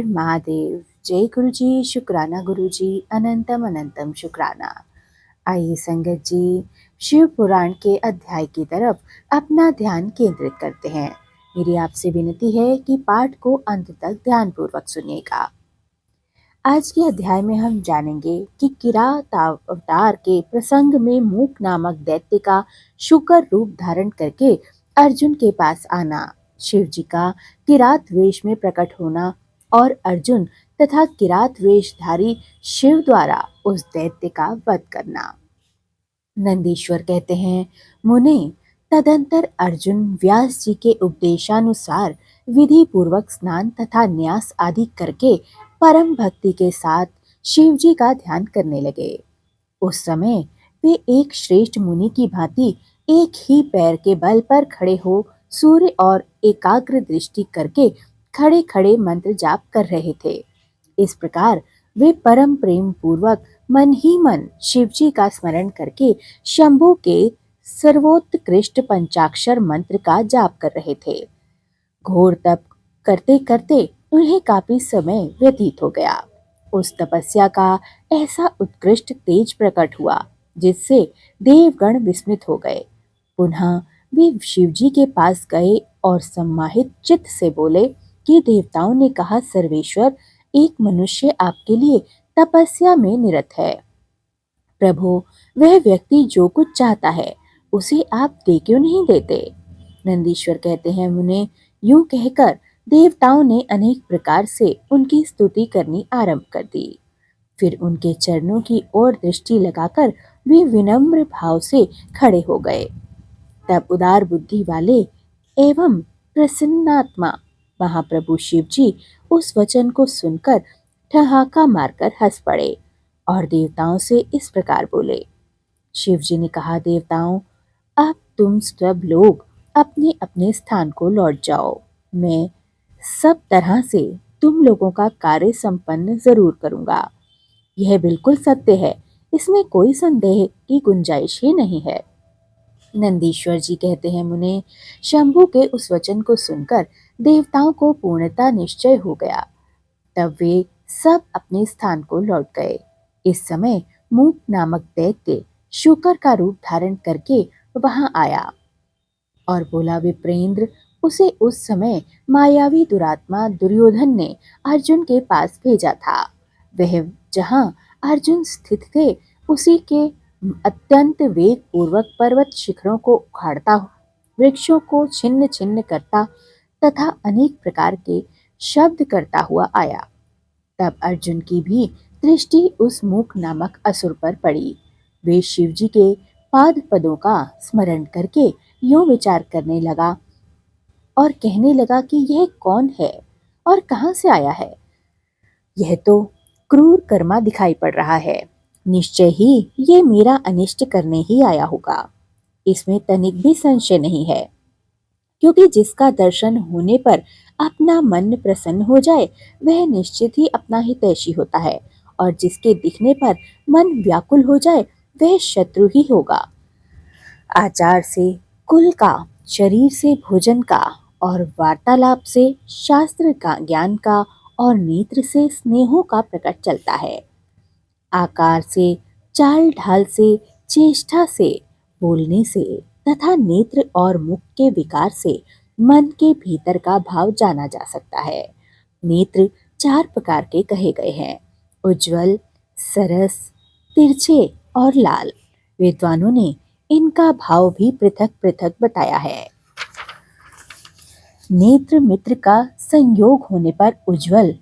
महादेव। जय गुरु जी, शुक्राना गुरु जी, अनंतम अनंतम शुक्राना। आइए संगत जी, शिव पुराण के अध्याय की तरफ अपना ध्यान केंद्रित करते हैं। मेरी आपसे विनती है कि पाठ को अंत तक ध्यानपूर्वक सुनिएगा। आज के अध्याय में हम जानेंगे कि किरात अवतार के प्रसंग में मूक नामक दैत्य का शुकर रूप धारण करके अर्जुन के पास आना, शिव जी का किरात वेश में प्रकट होना और अर्जुन तथा किरात वेशधारी शिव द्वारा उस दैत्य का वध करना। नंदीश्वर कहते हैं, मुने, तदंतर अर्जुन व्यास जी के उपदेशानुसार विधि पूर्वक स्नान तथा न्यास आदि करके परम भक्ति के साथ शिव जी का ध्यान करने लगे। उस समय वे एक श्रेष्ठ मुनि की भांति एक ही पैर के बल पर खड़े हो सूर्य और एकाग्र दृष्टि करके खड़े खड़े मंत्र जाप कर रहे थे। इस प्रकार वे परम प्रेम पूर्वक मन ही मन शिव जी का स्मरण करके शंभु के सर्वोत्कृष्ट पंचाक्षर मंत्र का जाप कर रहे थे। घोर तप करते करते उन्हें काफी समय व्यतीत हो गया। उस तपस्या का ऐसा उत्कृष्ट तेज प्रकट हुआ जिससे देवगण विस्मित हो गए। पुनः वे शिवजी के पास गए और सम्माहित चित्त से बोले कि देवताओं ने कहा, सर्वेश्वर, एक मनुष्य आपके लिए तपस्या में निरत है। प्रभु, वह व्यक्ति जो कुछ चाहता है उसे आप दे क्यों नहीं देते? नंदीश्वर कहते हैं, मुने, यूं कहकर देवताओं ने अनेक प्रकार से उनकी स्तुति करनी आरंभ कर दी। फिर उनके चरणों की ओर दृष्टि लगाकर वे विनम्र भाव से खड़े हो गए। तब उदार बुद्धि वाले एवं प्रसन्नात्मा महाप्रभु शिव जी उस वचन को सुनकर ठहाका मारकर हंस पड़े और देवताओं से इस प्रकार बोले। शिव जी ने कहा, देवताओं, अब तुम सब लोग अपने अपने स्थान को लौट जाओ। मैं सब तरह से तुम लोगों का कार्य संपन्न जरूर करूंगा। यह बिल्कुल सत्य है, इसमें कोई संदेह की गुंजाइश ही नहीं है। नंदीश्वर जी कहते हैं, मुने, शंभु के उस वचन को सुनकर देवताओं को पूर्णता निश्चय हो गया। तब वे सब अपने स्थान को लौट गए। इस समय मूक नामक दैत्य शुकर का रूप धारण करके वहां आया और बोला, विप्रेंद्र, उसे उस समय मायावी दुरात्मा दुर्योधन ने अर्जुन के पास भेजा था। वह जहां अर्जुन स्थित थे उसी के अत्यंत वेग पूर्वक पर्वत शिखरों को उखाड़ता, वृक्षों को छिन्न छिन्न करता तथा अनेक प्रकार के शब्द करता हुआ आया। तब अर्जुन की भी दृष्टि उस मूक नामक असुर पर पड़ी। वे शिवजी के पाद पदों का स्मरण करके यूं विचार करने लगा और कहने लगा कि यह कौन है और कहां से आया है। यह तो क्रूर कर्मा दिखाई पड़ रहा है। निश्चय ही ये मेरा अनिष्ट करने ही आया होगा। इसमें तनिक भी संशय नहीं है, क्योंकि जिसका दर्शन होने पर अपना मन प्रसन्न हो जाए वह निश्चित ही अपना हितैषी होता है, और जिसके दिखने पर मन व्याकुल हो जाए वह शत्रु ही होगा। आचार से कुल का, शरीर से भोजन का और वार्तालाप से शास्त्र का ज्ञान का और नेत्र से स्नेहों का प्रकट चलता है। आकार से, चाल ढाल से, चेष्टा से, बोलने से तथा नेत्र और मुख के विकार से मन के भीतर का भाव जाना जा सकता है। नेत्र चार प्रकार के कहे गए हैं, उज्जवल, सरस, तिरछे और लाल। विद्वानों ने इनका भाव भी पृथक पृथक बताया है। नेत्र मित्र का संयोग होने पर उज्जवल,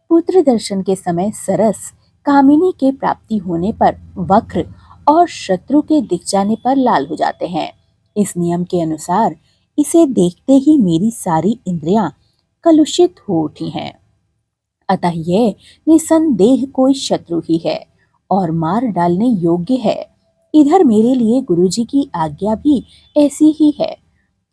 पुत्र दर्शन के समय सरस, कामिनी के प्राप्ति होने पर वक्र और शत्रु के दिख जाने पर लाल हो जाते हैं। इस नियम के अनुसार इसे देखते ही मेरी सारी इंद्रियां कलुषित हो उठी हैं। अतः यह निसंदेह कोई शत्रु ही है और मार डालने योग्य है। इधर मेरे लिए गुरुजी की आज्ञा भी ऐसी ही है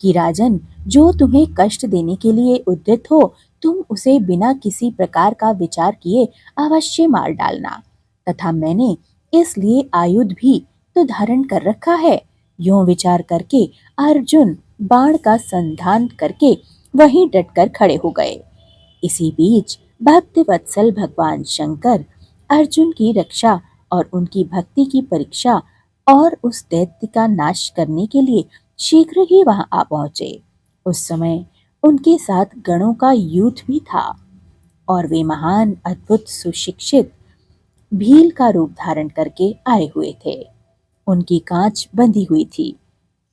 कि राजन, जो तुम्हें कष्ट देने के लिए उद्यत हो तुम उसे बिना किसी प्रकार का विचार किए अवश्य मार डालना। तथा मैंने इसलिए आयुध भी तो धारण कर रखा है। यूं विचार करके अर्जुन बाण का संधान करके वहीं डटकर खड़े हो गए। इसी बीच भक्त वत्सल भगवान शंकर अर्जुन की रक्षा और उनकी भक्ति की परीक्षा और उस दैत्य का नाश करने के लिए शीघ्र ही वहां आ पहुंचे। उस समय उनके साथ गणों का युद्ध भी था और वे महान अद्भुत सुशिक्षित भील का रूप धारण करके आए हुए थे। उनकी कांच बंधी हुई थी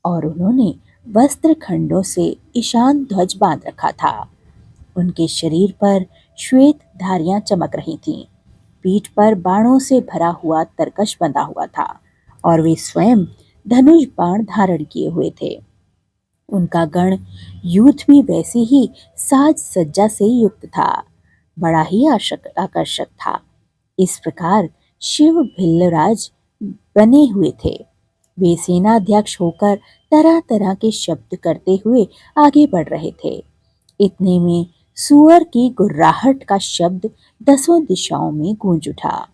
और उन्होंने वस्त्र खंडों से ईशान ध्वज बांध रखा था। उनके शरीर पर श्वेत धारियां चमक रही थीं। पीठ पर बाणों से भरा हुआ तरकश बंधा हुआ था और वे स्वयं धनुष बाण धारण किए हुए थे। उनका गण युद्ध भी वैसे ही साज सज्जा से युक्त था, बड़ा ही आकर्षक था। इस प्रकार शिव भिल्लराज बने हुए थे। वे सेनाध्यक्ष होकर तरह तरह के शब्द करते हुए आगे बढ़ रहे थे। इतने में सुअर की गुर्राहट का शब्द दसों दिशाओं में गूंज उठा।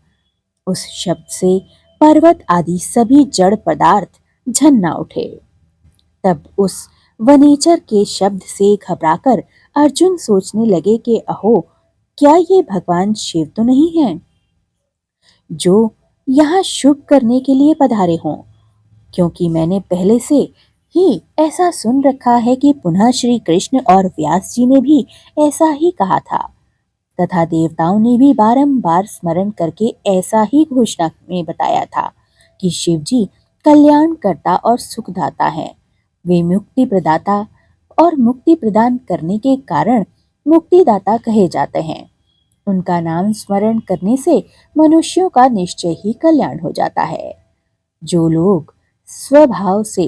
उस शब्द से पर्वत आदि सभी जड़ पदार्थ झन्ना उठे। तब उस वनेचर के शब्द से घबराकर अर्जुन सोचने लगे कि अहो, क्या ये भगवान शिव तो नहीं हैं जो यहाँ शुभ करने के लिए पधारे हों? क्योंकि मैंने पहले से ही ऐसा सुन रखा है कि पुनः श्री कृष्ण और व्यास जी ने भी ऐसा ही कहा था तथा देवताओं ने भी बारंबार स्मरण करके ऐसा ही घोषणा में बताया था कि शिव जी कल्याण करता और सुखदाता हैं। वे मुक्ति प्रदाता और मुक्ति प्रदान करने के कारण मुक्तिदाता कहे जाते हैं। उनका नाम स्मरण करने से मनुष्यों का निश्चय ही कल्याण हो जाता है। जो लोग स्वभाव से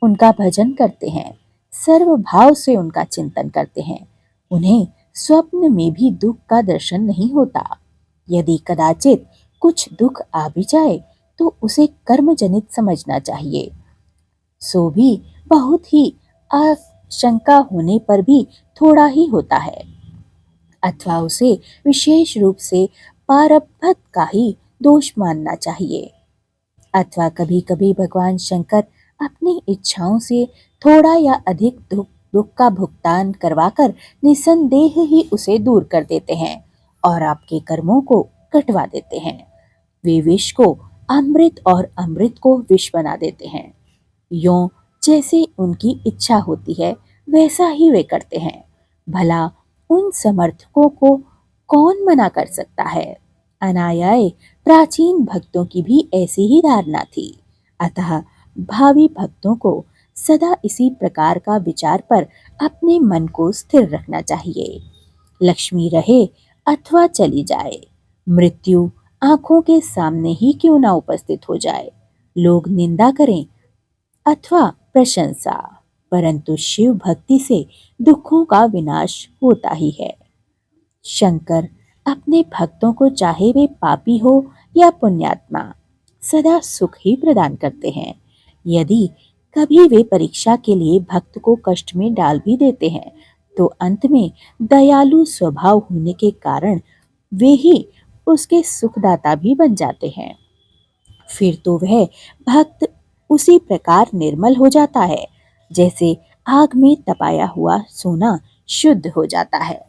उनका भजन करते हैं, सर्वभाव से उनका चिंतन करते हैं, उन्हें स्वप्न में भी दुख का दर्शन नहीं होता। यदि कदाचित कुछ दुख आ भी जाए तो उसे कर्मजनित समझना चाहिए। सो भी बहुत ही आशंका होने पर भी थोड़ा ही होता है, अथवा उसे विशेष रूप से प्रारब्ध का ही दोष मानना चाहिए। अथवा कभी कभी भगवान शंकर अपनी इच्छाओं से थोड़ा या अधिक दुख का भुगतान करवाकर निसंदेह ही उसे दूर कर देते हैं और आपके कर्मों को कटवा देते हैं। वे विष को अमृत और अमृत को विष बना देते हैं। यों जैसे उनकी इच्छा होती है वैसा ही वे करते हैं। भला उन समर्थकों को कौन मना कर सकता है? अनायाय प्राचीन भक्तों की भी ऐसी ही धारणा थी। अतः भावी भक्तों को सदा इसी प्रकार का विचार पर अपने मन को स्थिर रखना चाहिए। लक्ष्मी रहे अथवा चली जाए, मृत्यु आंखों के सामने ही क्यों ना उपस्थित हो जाए, लोग निंदा करें अथवा प्रशंसा, परंतु शिव भक्ति से दुखों का विनाश होता ही है। शंकर अपने भक्तों को चाहे वे पापी हो या पुण्यात्मा सदा सुख ही प्रदान करते हैं। यदि कभी वे परीक्षा के लिए भक्त को कष्ट में डाल भी देते हैं तो अंत में दयालु स्वभाव होने के कारण वे ही उसके सुखदाता भी बन जाते हैं। फिर तो वह भक्त उसी प्रकार निर्मल हो जाता है जैसे आग में तपाया हुआ सोना शुद्ध हो जाता है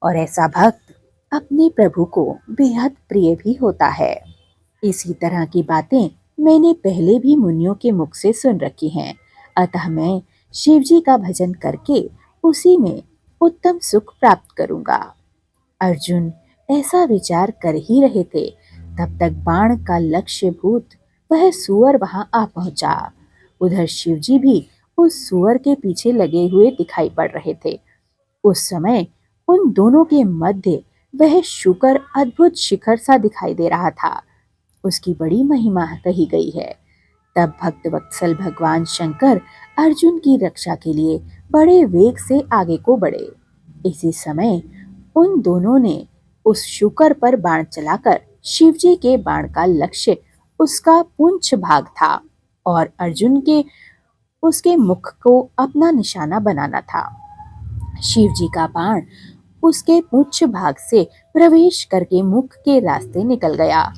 और ऐसा भक्त अपने प्रभु को बेहद प्रिय भी होता है। इसी तरह की बातें मैंने पहले भी मुनियों के मुख से सुन रखी हैं, अतः मैं शिव जी का भजन करके उसी में उत्तम सुख प्राप्त करूंगा। अर्जुन ऐसा विचार कर ही रहे थे, तब तक बाण का लक्ष्य भूत वह सुअर वहां आ पहुंचा। उधर शिवजी भी उस सुअर के पीछे लगे हुए दिखाई पड़ रहे थे। उस समय उन दोनों के मध्य वह शुकर अद्भुत शिखर सा दिखाई दे रहा था। उसकी बड़ी महिमा कही गई है। तब भक्त वत्सल भगवान शंकर अर्जुन की रक्षा के लिए बड़े वेग से आगे को बढ़े। इसी समय उन दोनों ने उस शुकर पर बाण चलाकर शिवजी के बाण का लक्ष्य उसका पुंछ भाग था और अर्जुन के उसके मुख को अपना निशाना बनाना था। शिवजी का बाण उसके पुंछ भाग से प्रवेश करके मुख के रास्ते निकल गया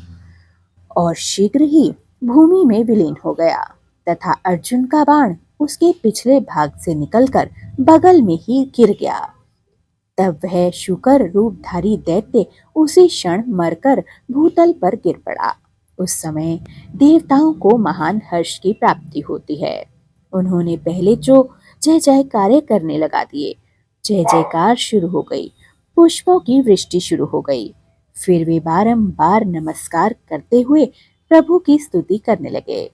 और शीघ्र ही भूमि में विलीन हो गया तथा अर्जुन का बाण उसके पिछले भाग से निकलकर बगल में ही गिर गया। तब वह शुकर रूपधारी दैत्य उसी क्षण मरकर भूतल पर गिर पड़ा। उस समय देवताओं को महान हर्ष की प्राप्ति होती है। उन्होंने पहले जो जय जयकारे करने लगा दिए। जय जयकार शुरू हो गई, पुष्पों की वृष्टि शुरू हो गई। फिर वे बारंबार नमस्कार करते हुए प्रभु की स्तुति करने लगे।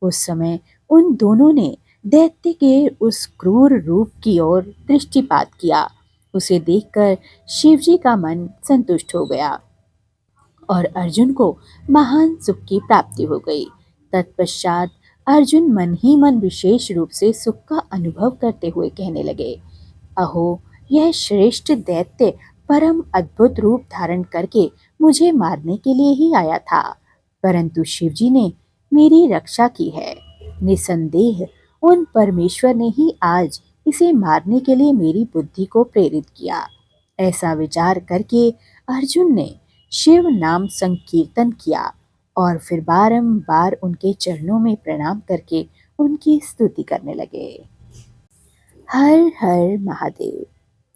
उस समय उन दोनों ने दैत्य के उस क्रूर रूप की ओर दृष्टिपात किया। उसे देखकर शिवजी का मन संतुष्ट हो गया और अर्जुन को महान सुख की प्राप्ति हो गई। तत्पश्चात अर्जुन मन ही मन विशेष रूप से सुख का अनुभव करते हुए कहने लगे, अहो, यह श्रेष्ठ दैत्य परम अद्भुत रूप धारण करके मुझे मारने के लिए ही आया था, परंतु शिवजी ने मेरी रक्षा की है। निसंदेह उन परमेश्वर ने ही आज इसे मारने के लिए मेरी बुद्धि को प्रेरित किया। ऐसा विचार करके अर्जुन ने शिव नाम संकीर्तन किया और फिर बारंबार उनके चरणों में प्रणाम करके उनकी स्तुति करने लगे। हर हर महादेव।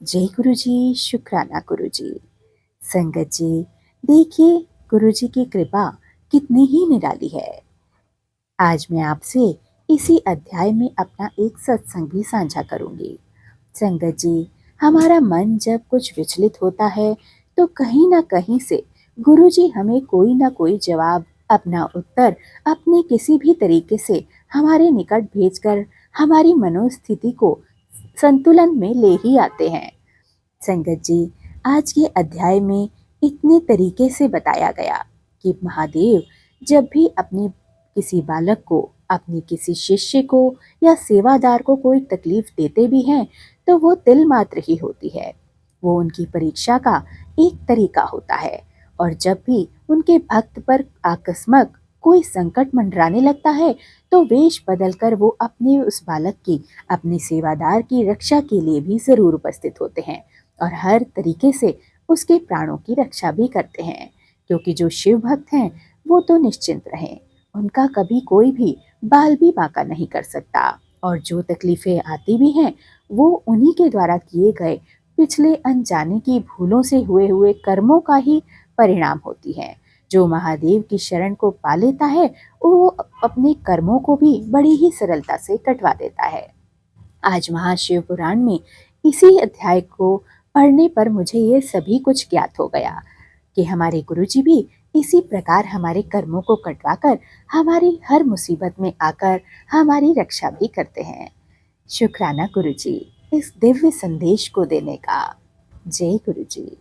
जय गुरु जी, शुक्राना गुरु जी। संगत जी, देखिए गुरु जी की कृपा कितनी ही निराली है। आज मैं आपसे इसी अध्याय में अपना एक सत्संग भी साझा करूंगी। संगत जी, हमारा मन जब कुछ विचलित होता है तो कहीं ना कहीं से गुरु जी हमें कोई ना कोई जवाब, अपना उत्तर अपने किसी भी तरीके से हमारे निकट भेजकर हमारी मनोस्थिति को संतुलन में ले ही आते हैं। संगत जी, आज के अध्याय में इतने तरीके से बताया गया कि महादेव जब भी अपने किसी बालक को, अपने किसी शिष्य को या सेवादार को कोई तकलीफ देते भी हैं तो वो तिल मात्र ही होती है। वो उनकी परीक्षा का एक तरीका होता है और जब भी उनके भक्त पर आकस्मक कोई संकट मंडराने लगता है तो वेश बदलकर वो अपने उस बालक की, अपने सेवादार की रक्षा के लिए भी जरूर उपस्थित होते हैं और हर तरीके से उसके प्राणों की रक्षा भी करते हैं। क्योंकि जो शिव भक्त हैं वो तो निश्चिंत रहें, उनका कभी कोई भी बाल भी बांका नहीं कर सकता और जो तकलीफें आती भी हैं वो उन्हीं के द्वारा किए गए पिछले अनजाने की भूलों से हुए कर्मों का ही परिणाम होती है। जो महादेव की शरण को पा लेता है वो अपने कर्मों को भी बड़ी ही सरलता से कटवा देता है। आज महाशिव पुराण में इसी अध्याय को पढ़ने पर मुझे ये सभी कुछ ज्ञात हो गया कि हमारे गुरुजी भी इसी प्रकार हमारे कर्मों को कटवाकर हमारी हर मुसीबत में आकर हमारी रक्षा भी करते हैं। शुक्राना गुरुजी इस दिव्य संदेश को देने का। जय गुरुजी।